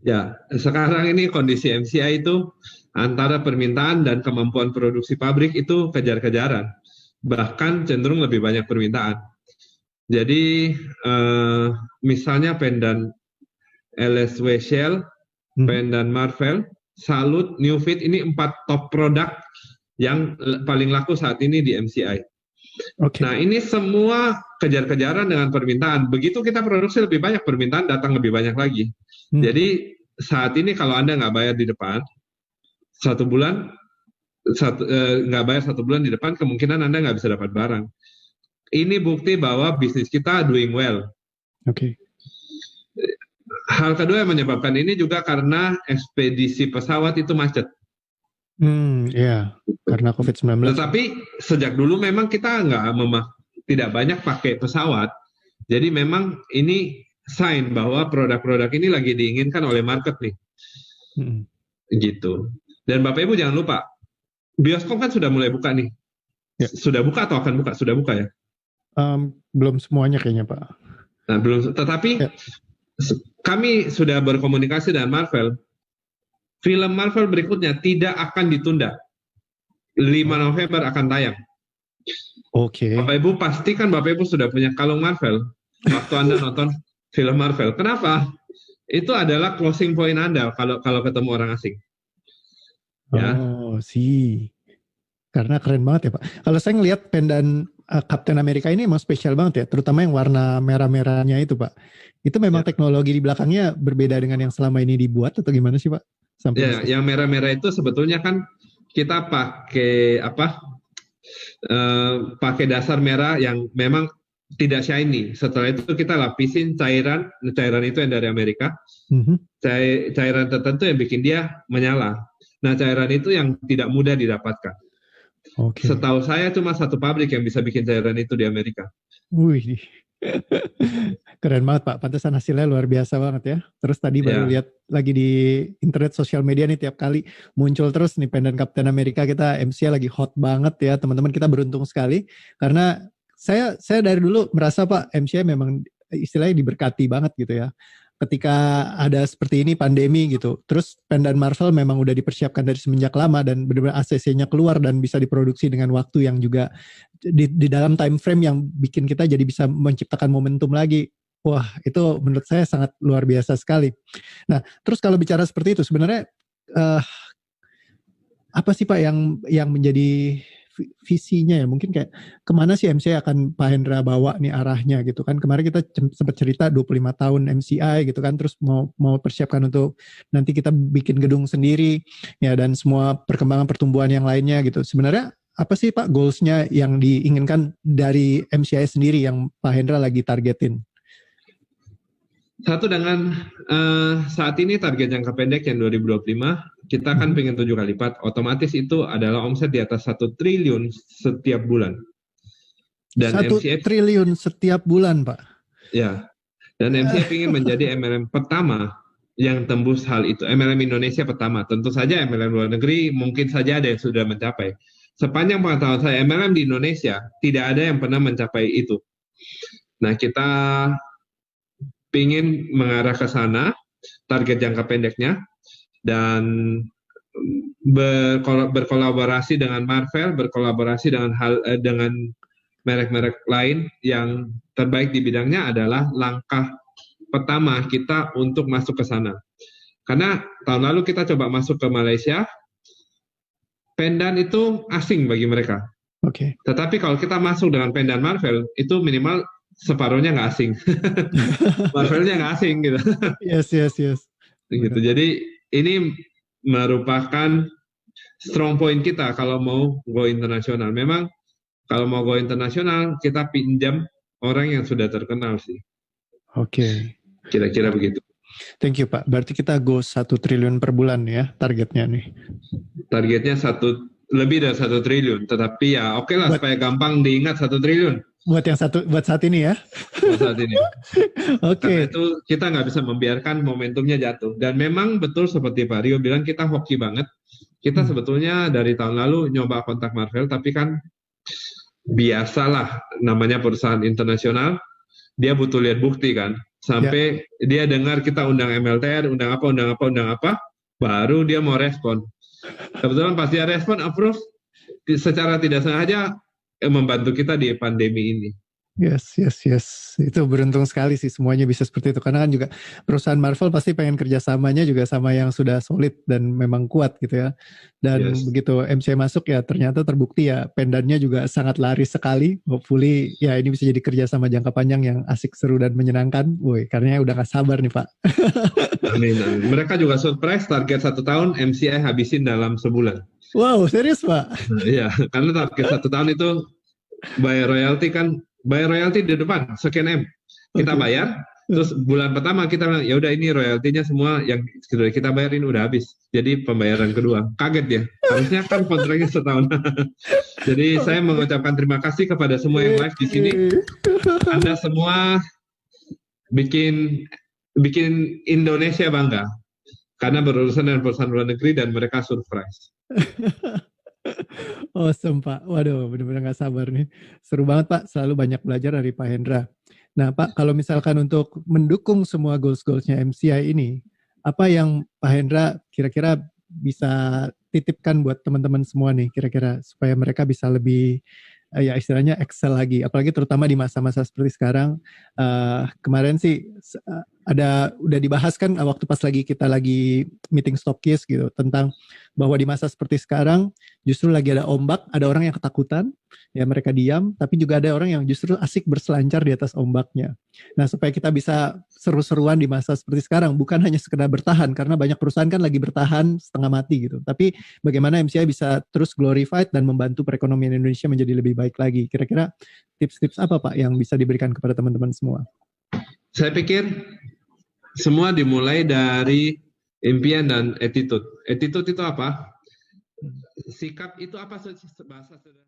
Ya, sekarang ini kondisi MCI itu antara permintaan dan kemampuan produksi pabrik itu kejar-kejaran. Bahkan cenderung lebih banyak permintaan. Jadi misalnya pendan LSW Shell, Mhm. pendan Marvel, Salut, New Fit ini 4 top produk yang paling laku saat ini di MCI. Nah, Oke. ini semua kejar-kejaran dengan permintaan. Begitu kita produksi lebih banyak, permintaan datang lebih banyak lagi. Hmm. Jadi saat ini kalau Anda nggak bayar di depan, 1 bulan, nggak bayar 1 bulan di depan, kemungkinan Anda nggak bisa dapat barang. Ini bukti bahwa bisnis kita doing well. Oke. Hal kedua yang menyebabkan ini juga karena ekspedisi pesawat itu macet. Ya, karena COVID-19. Tetapi sejak dulu memang kita tidak banyak pakai pesawat. Jadi memang ini sign bahwa produk-produk ini lagi diinginkan oleh market nih, Hmm. gitu. Dan Bapak Ibu jangan lupa, bioskop kan sudah mulai buka nih. Ya. Sudah buka atau akan buka? Sudah buka ya? Belum semuanya kayaknya, Pak. Nah, belum. Tetapi Ya. kami sudah berkomunikasi dengan Marvel. Film Marvel berikutnya tidak akan ditunda. 5 November akan tayang. Oke. Bapak Ibu pastikan Bapak Ibu sudah punya kalung Marvel waktu Anda nonton film Marvel. Kenapa? Itu adalah closing point Anda kalau ketemu orang asing. Ya. Oh, sih. Karena keren banget ya, Pak. Kalau saya ngelihat pendan Captain America ini emang spesial banget ya, terutama yang warna merah-merahnya itu, Pak. Itu memang Ya. teknologi di belakangnya berbeda dengan yang selama ini dibuat atau gimana sih, Pak? Sampai Ya, bisa. yang merah-merah itu sebetulnya kan kita pakai apa? Pakai dasar merah yang memang tidak shiny. Setelah itu kita lapisin cairan itu yang dari Amerika. Mhm. Cairan tertentu yang bikin dia menyala. Nah, cairan itu yang tidak mudah didapatkan. Oke. Setahu saya cuma 1 pabrik yang bisa bikin cairan itu di Amerika. Wih, keren banget Pak. Pantesan hasilnya luar biasa banget ya. Terus tadi baru Ya, lihat lagi di internet sosial media nih tiap kali muncul terus nih pendan Captain America kita MCA lagi hot banget ya teman-teman, kita beruntung sekali karena saya dari dulu merasa Pak MCA memang istilahnya diberkati banget gitu ya. Ketika ada seperti ini pandemi gitu, terus pendan Marvel memang udah dipersiapkan dari semenjak lama dan benar-benar ACC-nya keluar dan bisa diproduksi dengan waktu yang juga di dalam time frame yang bikin kita jadi bisa menciptakan momentum lagi. Wah, itu menurut saya sangat luar biasa sekali. Nah, terus kalau bicara seperti itu, sebenarnya apa sih Pak yang menjadi visinya ya? Mungkin kayak kemana sih MCI akan Pak Hendra bawa nih arahnya gitu kan? Kemarin kita sempat cerita 25 tahun MCI gitu kan, terus mau persiapkan untuk nanti kita bikin gedung sendiri ya dan semua perkembangan pertumbuhan yang lainnya gitu. Sebenarnya apa sih Pak goals-nya yang diinginkan dari MCI sendiri yang Pak Hendra lagi targetin? satu dengan saat ini target jangka pendek yang 2025, kita kan pengen 7 kali lipat. Otomatis itu adalah omset di atas 1 triliun setiap bulan. Dan 1 triliun setiap bulan Pak. Ya, dan MCF ingin menjadi MLM pertama yang tembus hal itu. MLM Indonesia pertama. Tentu saja MLM luar negeri mungkin saja ada yang sudah mencapai. Sepanjang pengetahuan saya, MLM di Indonesia tidak ada yang pernah mencapai itu. Nah, kita ingin mengarah ke sana, target jangka pendeknya, dan berkolaborasi dengan Marvel, berkolaborasi dengan merek-merek lain yang terbaik di bidangnya adalah langkah pertama kita untuk masuk ke sana. Karena tahun lalu kita coba masuk ke Malaysia, pendan itu asing bagi mereka. Oke. Tetapi kalau kita masuk dengan pendan Marvel, itu minimal separuhnya nggak asing. Marvelnya nggak asing gitu. Yes. Gitu. Jadi ini merupakan strong point kita kalau mau go internasional. Memang kalau mau go internasional, kita pinjam orang yang sudah terkenal sih. Oke. Kira-kira begitu. Thank you Pak. Berarti kita go 1 triliun per bulan ya targetnya nih. Targetnya lebih dari 1 triliun. Tetapi ya oke lah supaya gampang diingat 1 triliun. Buat saat ini ya. Buat saat ini. Oke. Karena itu kita nggak bisa membiarkan momentumnya jatuh. Dan memang betul seperti Pak Rio bilang, kita hoki banget. Kita sebetulnya dari tahun lalu nyoba kontak Marvel, tapi kan biasalah namanya perusahaan internasional, dia butuh lihat bukti kan. sampai dia dengar kita undang MLTR, undang apa, baru dia mau respon. Kebetulan pas dia respon, approve, secara tidak sengaja membantu kita di pandemi ini. Yes. Itu beruntung sekali sih semuanya bisa seperti itu. Karena kan juga perusahaan Marvel pasti pengen kerjasamanya juga sama yang sudah solid dan memang kuat gitu ya. Dan begitu MCA masuk ya ternyata terbukti ya pendannya juga sangat laris sekali. Hopefully ya ini bisa jadi kerjasama jangka panjang yang asik, seru, dan menyenangkan. Woi, karena udah gak sabar nih Pak. Amin. Mereka juga surprise target 1 tahun MCA habisin dalam sebulan. Wow, serius Pak? Iya, karena target 1 tahun itu bayar royalti di depan sekian M kita bayar, terus bulan pertama kita bilang ya udah ini royaltinya semua yang sudah kita bayarin udah habis, jadi pembayaran kedua kaget ya, harusnya kan kontraknya setahun. Jadi saya mengucapkan terima kasih kepada semua yang live di sini. Anda semua bikin Indonesia bangga karena berurusan dengan perusahaan luar negeri dan mereka surprise. Awesome Pak, waduh benar-benar gak sabar nih. Seru banget Pak, selalu banyak belajar dari Pak Hendra. Nah Pak, kalau misalkan untuk mendukung semua goals-goalsnya MCI ini, apa yang Pak Hendra kira-kira bisa titipkan buat teman-teman semua nih kira-kira supaya mereka bisa lebih ya istilahnya excel lagi, apalagi terutama di masa-masa seperti sekarang. Kemarin sih udah dibahas kan waktu pas kita lagi meeting stokis gitu tentang bahwa di masa seperti sekarang justru lagi ada ombak, ada orang yang ketakutan, ya mereka diam, tapi juga ada orang yang justru asik berselancar di atas ombaknya. Nah supaya kita bisa seru-seruan di masa seperti sekarang, bukan hanya sekedar bertahan, karena banyak perusahaan kan lagi bertahan setengah mati gitu, tapi bagaimana MCI bisa terus glorified dan membantu perekonomian Indonesia menjadi lebih baik lagi. Kira-kira tips-tips apa Pak yang bisa diberikan kepada teman-teman semua? Saya pikir semua dimulai dari impian dan attitude. Attitude itu apa? Sikap itu apa bahasa sederhana?